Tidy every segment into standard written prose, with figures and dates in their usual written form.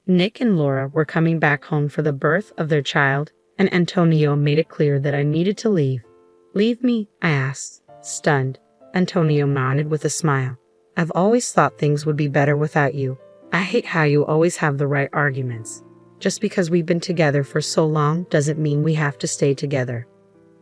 Nick and Laura were coming back home for the birth of their child, and Antonio made it clear that I needed to leave. Leave me? I asked, stunned. Antonio nodded with a smile. I've always thought things would be better without you. I hate how you always have the right arguments. Just because we've been together for so long doesn't mean we have to stay together.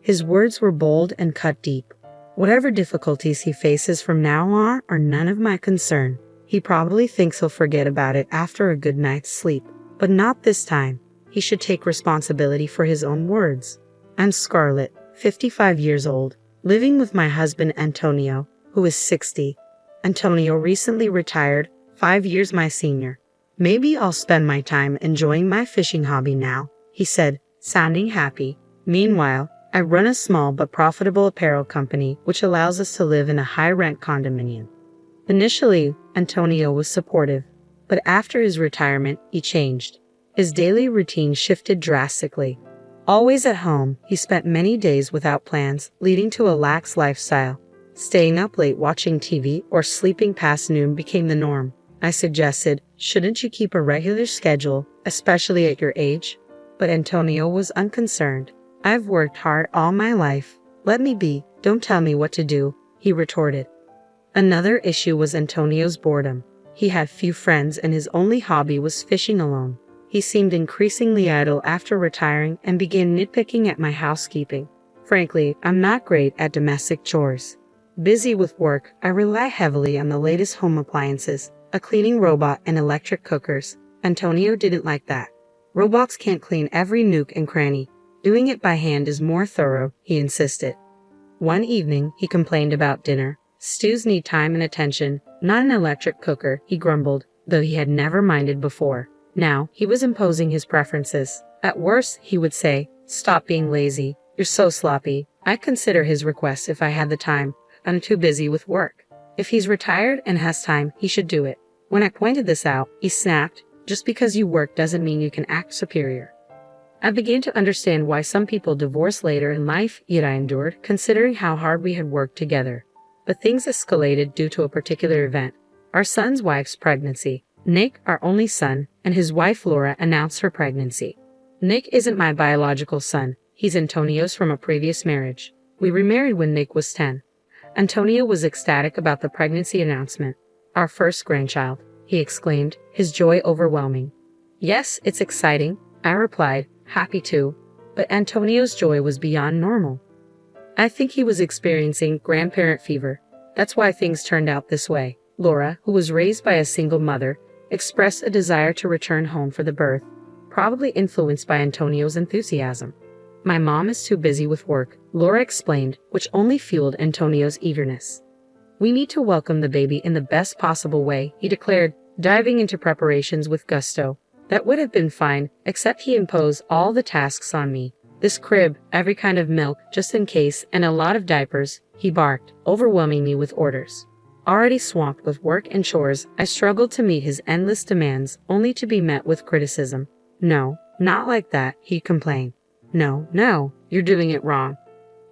His words were bold and cut deep. Whatever difficulties he faces from now on are none of my concern. He probably thinks he'll forget about it after a good night's sleep, but not this time. He should take responsibility for his own words. I'm Scarlett, 55 years old, living with my husband Antonio, who is 60. Antonio recently retired, 5 years my senior. Maybe I'll spend my time enjoying my fishing hobby now, he said, sounding happy. Meanwhile, I run a small but profitable apparel company which allows us to live in a high-rent condominium. Initially, Antonio was supportive, but after his retirement, he changed. His daily routine shifted drastically. Always at home, he spent many days without plans, leading to a lax lifestyle. Staying up late watching TV or sleeping past noon became the norm. I suggested, shouldn't you keep a regular schedule, especially at your age? But Antonio was unconcerned. I've worked hard all my life. Let me be, don't tell me what to do, he retorted. Another issue was Antonio's boredom. He had few friends and his only hobby was fishing alone. He seemed increasingly idle after retiring and began nitpicking at my housekeeping. Frankly, I'm not great at domestic chores. Busy with work, I rely heavily on the latest home appliances, a cleaning robot and electric cookers. Antonio didn't like that. Robots can't clean every nook and cranny. Doing it by hand is more thorough, he insisted. One evening, he complained about dinner. Stews need time and attention, not an electric cooker, he grumbled, though he had never minded before. Now, he was imposing his preferences. At worst, he would say, stop being lazy, you're so sloppy. I'd consider his request if I had the time. I'm too busy with work. If he's retired and has time, he should do it. When I pointed this out, he snapped, just because you work doesn't mean you can act superior. I began to understand why some people divorce later in life, yet I endured, considering how hard we had worked together. But things escalated due to a particular event. Our son's wife's pregnancy. Nick, our only son, and his wife Laura announced her pregnancy. Nick isn't my biological son. He's Antonio's from a previous marriage. We remarried when Nick was 10. Antonio was ecstatic about the pregnancy announcement. Our first grandchild, he exclaimed, his joy overwhelming. Yes, it's exciting, I replied, happy too. But Antonio's joy was beyond normal. I think he was experiencing grandparent fever. That's why things turned out this way. Laura, who was raised by a single mother, expressed a desire to return home for the birth, probably influenced by Antonio's enthusiasm. My mom is too busy with work, Laura explained, which only fueled Antonio's eagerness. We need to welcome the baby in the best possible way, he declared, diving into preparations with gusto. That would have been fine, except he imposed all the tasks on me. This crib, every kind of milk, just in case, and a lot of diapers, he barked, overwhelming me with orders. Already swamped with work and chores, I struggled to meet his endless demands, only to be met with criticism. No, not like that, he complained. No, you're doing it wrong.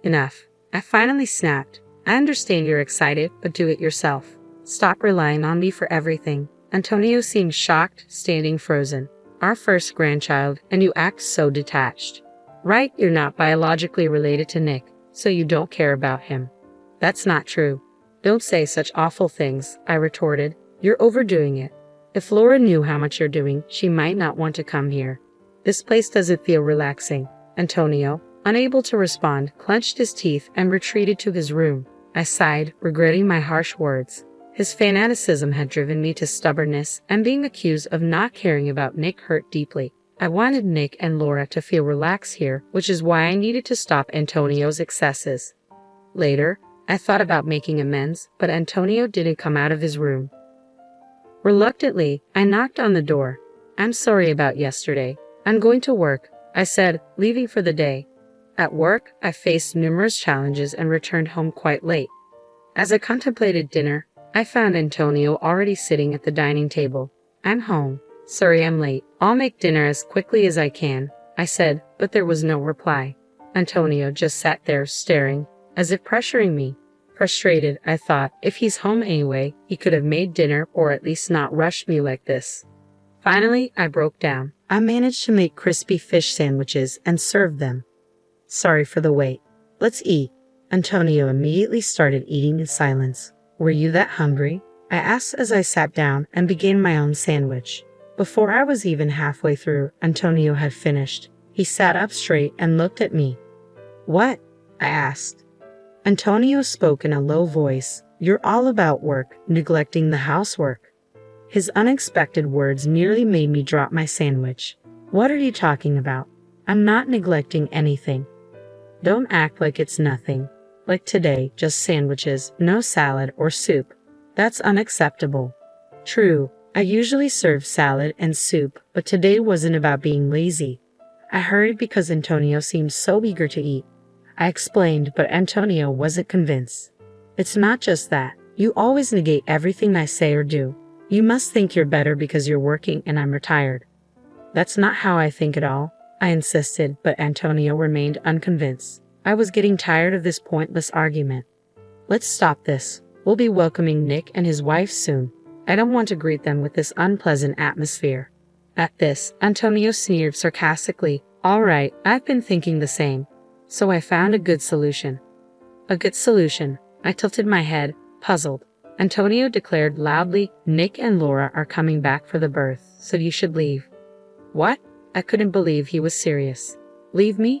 Enough. I finally snapped. I understand you're excited, but do it yourself. Stop relying on me for everything. Antonio seemed shocked, standing frozen. Our first grandchild, and you act so detached. Right, you're not biologically related to Nick, so you don't care about him. That's not true. Don't say such awful things, I retorted. You're overdoing it. If Laura knew how much you're doing, she might not want to come here. This place doesn't feel relaxing. Antonio, unable to respond, clenched his teeth and retreated to his room. I sighed, regretting my harsh words. His fanaticism had driven me to stubbornness, and being accused of not caring about Nick hurt deeply. I wanted Nick and Laura to feel relaxed here, which is why I needed to stop Antonio's excesses. Later, I thought about making amends, but Antonio didn't come out of his room. Reluctantly, I knocked on the door. I'm sorry about yesterday. I'm going to work, I said, leaving for the day. At work, I faced numerous challenges and returned home quite late. As I contemplated dinner, I found Antonio already sitting at the dining table. I'm home. Sorry I'm late. I'll make dinner as quickly as I can, I said, but there was no reply. Antonio just sat there staring, as if pressuring me. Frustrated, I thought, if he's home anyway, he could have made dinner or at least not rushed me like this. Finally, I broke down. I managed to make crispy fish sandwiches and served them. Sorry for the wait. Let's eat. Antonio immediately started eating in silence. Were you that hungry? I asked as I sat down and began my own sandwich. Before I was even halfway through, Antonio had finished. He sat up straight and looked at me. What? I asked. Antonio spoke in a low voice. You're all about work, neglecting the housework. His unexpected words nearly made me drop my sandwich. What are you talking about? I'm not neglecting anything. Don't act like it's nothing. Like today, just sandwiches, no salad or soup. That's unacceptable. True, I usually serve salad and soup, but today wasn't about being lazy. I hurried because Antonio seemed so eager to eat. I explained, but Antonio wasn't convinced. It's not just that. You always negate everything I say or do. You must think you're better because you're working and I'm retired. That's not how I think at all, I insisted, but Antonio remained unconvinced. I was getting tired of this pointless argument. Let's stop this. We'll be welcoming Nick and his wife soon. I don't want to greet them with this unpleasant atmosphere. At this, Antonio sneered sarcastically. All right, I've been thinking the same. So I found a good solution. A good solution. I tilted my head, puzzled. Antonio declared loudly, Nick and Laura are coming back for the birth, so you should leave. What? I couldn't believe he was serious. Leave me?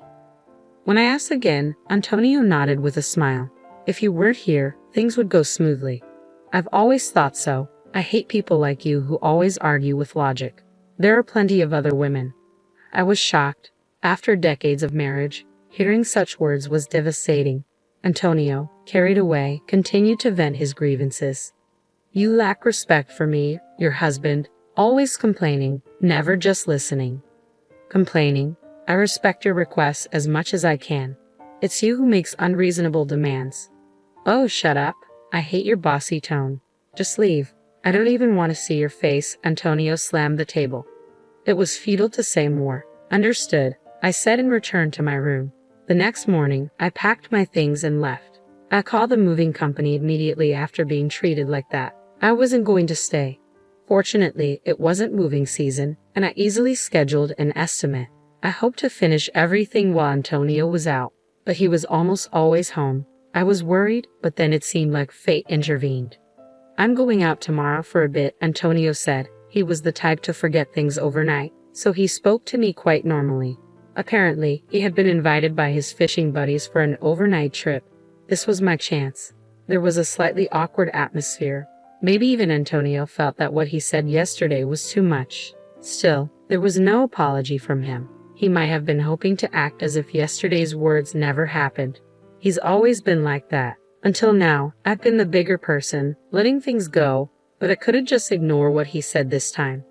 When I asked again, Antonio nodded with a smile. If you weren't here, things would go smoothly. I've always thought so. I hate people like you who always argue with logic. There are plenty of other women. I was shocked. After decades of marriage, hearing such words was devastating. Antonio, carried away, continued to vent his grievances. You lack respect for me, your husband, always complaining, never just listening. Complaining? I respect your requests as much as I can. It's you who makes unreasonable demands. Oh, shut up. I hate your bossy tone. Just leave. I don't even want to see your face. Antonio slammed the table. It was futile to say more. Understood, I said and returned to my room. The next morning, I packed my things and left. I called the moving company immediately after being treated like that. I wasn't going to stay. Fortunately, it wasn't moving season, and I easily scheduled an estimate. I hoped to finish everything while Antonio was out, but he was almost always home. I was worried, but then it seemed like fate intervened. I'm going out tomorrow for a bit, Antonio said. He was the type to forget things overnight, so he spoke to me quite normally. Apparently, he had been invited by his fishing buddies for an overnight trip. This was my chance. There was a slightly awkward atmosphere. Maybe even Antonio felt that what he said yesterday was too much. Still, there was no apology from him. He might have been hoping to act as if yesterday's words never happened. He's always been like that. Until now, I've been the bigger person, letting things go, but I couldn't just ignore what he said this time.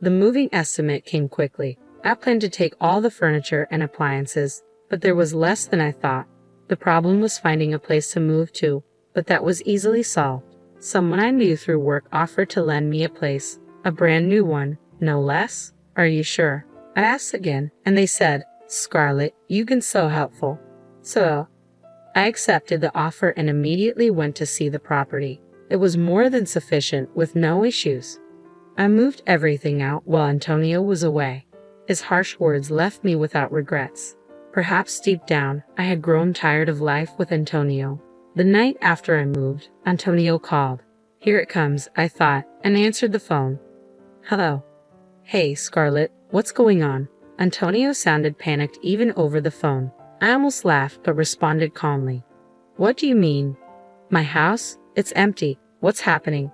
The moving estimate came quickly. I planned to take all the furniture and appliances, but there was less than I thought. The problem was finding a place to move to, but that was easily solved. Someone I knew through work offered to lend me a place, a brand new one, no less. Are you sure? I asked again, and they said, Scarlett, you've been so helpful. So, I accepted the offer and immediately went to see the property. It was more than sufficient, with no issues. I moved everything out while Antonio was away. His harsh words left me without regrets. Perhaps deep down, I had grown tired of life with Antonio. The night after I moved, Antonio called. Here it comes, I thought, and answered the phone. Hello. Hey, Scarlett, what's going on? Antonio sounded panicked even over the phone. I almost laughed but responded calmly. What do you mean? My house? It's empty. What's happening?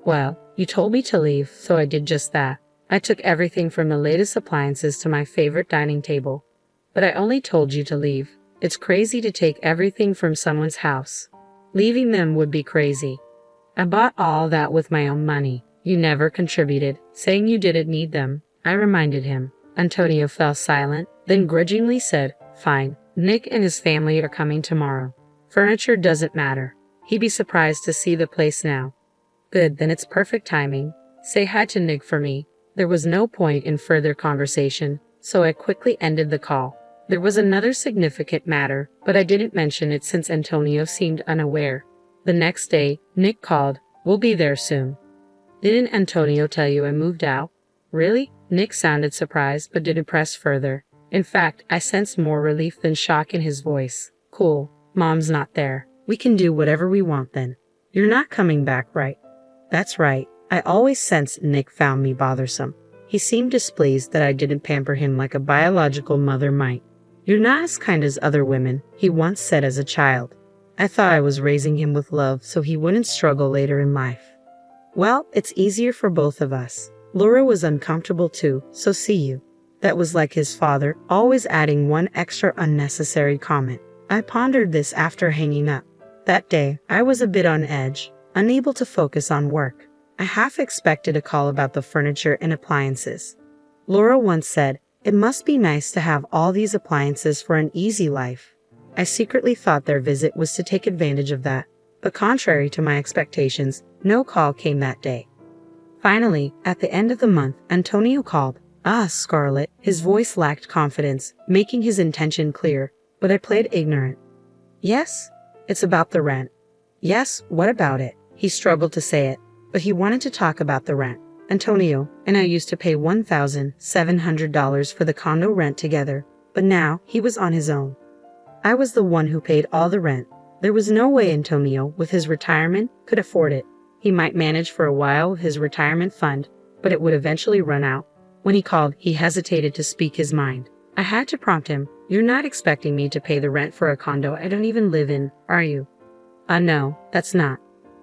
Well, you told me to leave, so I did just that. I took everything from the latest appliances to my favorite dining table. But I only told you to leave. It's crazy to take everything from someone's house. Leaving them would be crazy. I bought all that with my own money. You never contributed, saying you didn't need them. I reminded him. Antonio fell silent, then grudgingly said, Fine, Nick and his family are coming tomorrow. Furniture doesn't matter. He'd be surprised to see the place now. Good, then it's perfect timing. Say hi to Nick for me. There was no point in further conversation, so I quickly ended the call. There was another significant matter, but I didn't mention it since Antonio seemed unaware. The next day, Nick called. We'll be there soon. Didn't Antonio tell you I moved out? Really? Nick sounded surprised but didn't press further. In fact, I sensed more relief than shock in his voice. Cool. Mom's not there. We can do whatever we want then. You're not coming back, right? That's right. I always sensed Nick found me bothersome. He seemed displeased that I didn't pamper him like a biological mother might. You're not as kind as other women, he once said as a child. I thought I was raising him with love so he wouldn't struggle later in life. Well, it's easier for both of us. Laura was uncomfortable too, so see you. That was like his father, always adding one extra unnecessary comment. I pondered this after hanging up. That day, I was a bit on edge, unable to focus on work. I half expected a call about the furniture and appliances. Laura once said, "It must be nice to have all these appliances for an easy life." I secretly thought their visit was to take advantage of that, but contrary to my expectations, no call came that day. Finally, at the end of the month, Antonio called. "Ah, Scarlett." His voice lacked confidence, making his intention clear, but I played ignorant. "Yes? It's about the rent." "Yes, what about it?" He struggled to say it, but he wanted to talk about the rent. Antonio and I used to pay $1,700 for the condo rent together, but now he was on his own. I was the one who paid all the rent. There was no way Antonio, with his retirement, could afford it. He might manage for a while with his retirement fund, but it would eventually run out. When he called, he hesitated to speak his mind. I had to prompt him. "You're not expecting me to pay the rent for a condo I don't even live in, are you?" No, that's not.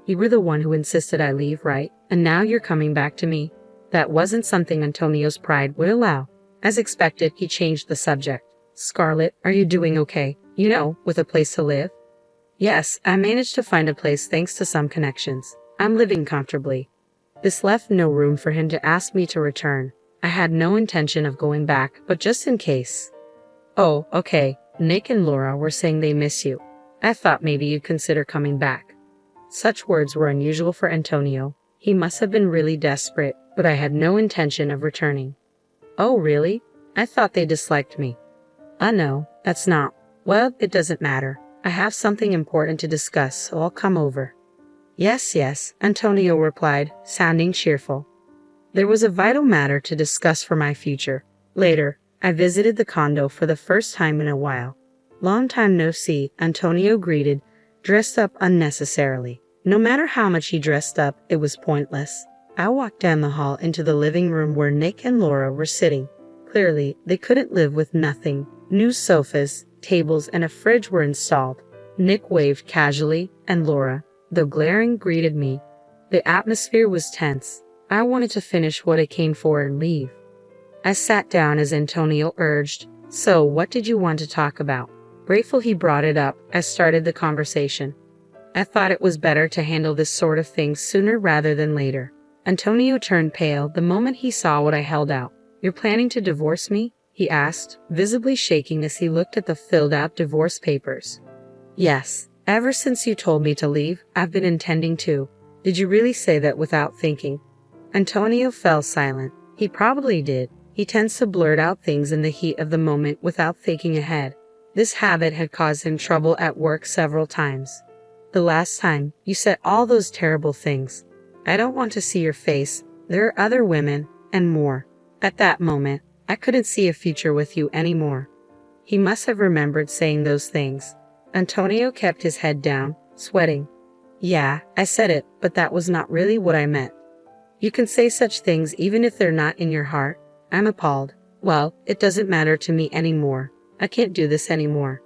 You were the one who insisted I leave, right? And now you're coming back to me." That wasn't something Antonio's pride would allow. As expected, he changed the subject. "Scarlett, are you doing okay? With a place to live?" "Yes, I managed to find a place thanks to some connections. I'm living comfortably." This left no room for him to ask me to return. I had no intention of going back, but just in case. "Oh, okay. Nick and Laura were saying they miss you. I thought maybe you'd consider coming back." Such words were unusual for Antonio. He must have been really desperate, but I had no intention of returning. "Oh, really? I thought they disliked me." No, that's not. Well, it doesn't matter. I have something important to discuss, so I'll come over." Yes, Antonio replied, sounding cheerful. There was a vital matter to discuss for my future. Later, I visited the condo for the first time in a while. "Long time no see," Antonio greeted, dressed up unnecessarily. No matter how much he dressed up, it was pointless. I walked down the hall into the living room where Nick and Laura were sitting. Clearly, they couldn't live with nothing. New sofas, tables, and a fridge were installed. Nick waved casually, and Laura, though glaring, greeted me. The atmosphere was tense. I wanted to finish what I came for and leave. I sat down as Antonio urged. "So, what did you want to talk about?" Grateful he brought it up, I started the conversation. I thought it was better to handle this sort of thing sooner rather than later. Antonio turned pale the moment he saw what I held out. "You're planning to divorce me?" he asked, visibly shaking as he looked at the filled-out divorce papers. "Yes. Ever since you told me to leave, I've been intending to." "Did you really say that without thinking?" Antonio fell silent. He probably did. He tends to blurt out things in the heat of the moment without thinking ahead. This habit had caused him trouble at work several times. "The last time, you said all those terrible things. I don't want to see your face. There are other women, and more." At that moment, I couldn't see a future with you anymore. He must have remembered saying those things. Antonio kept his head down, sweating. "Yeah, I said it, but that was not really what I meant." "You can say such things even if they're not in your heart." I'm appalled. "Well, it doesn't matter to me anymore. I can't do this anymore."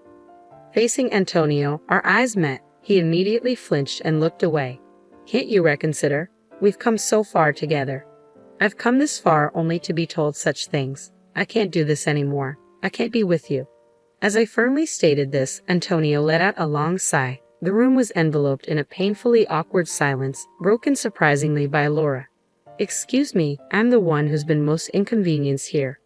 Facing Antonio, our eyes met. He immediately flinched and looked away. "Can't you reconsider? We've come so far together." "I've come this far only to be told such things. I can't do this anymore. I can't be with you." As I firmly stated this, Antonio let out a long sigh. The room was enveloped in a painfully awkward silence, broken surprisingly by Laura. "Excuse me, I'm the one who's been most inconvenienced here."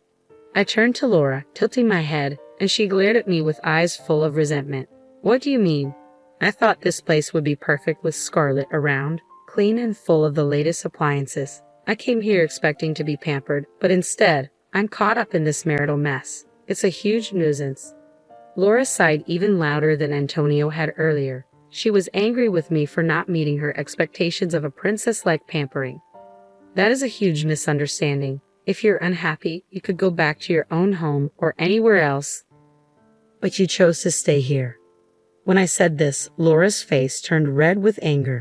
I turned to Laura, tilting my head, and she glared at me with eyes full of resentment. "What do you mean?" "I thought this place would be perfect with Scarlett around, clean and full of the latest appliances. I came here expecting to be pampered, but instead, I'm caught up in this marital mess. It's a huge nuisance." Laura sighed even louder than Antonio had earlier. She was angry with me for not meeting her expectations of a princess-like pampering. "That is a huge misunderstanding. If you're unhappy, you could go back to your own home or anywhere else. But you chose to stay here. When I said this, Laura's face turned red with anger.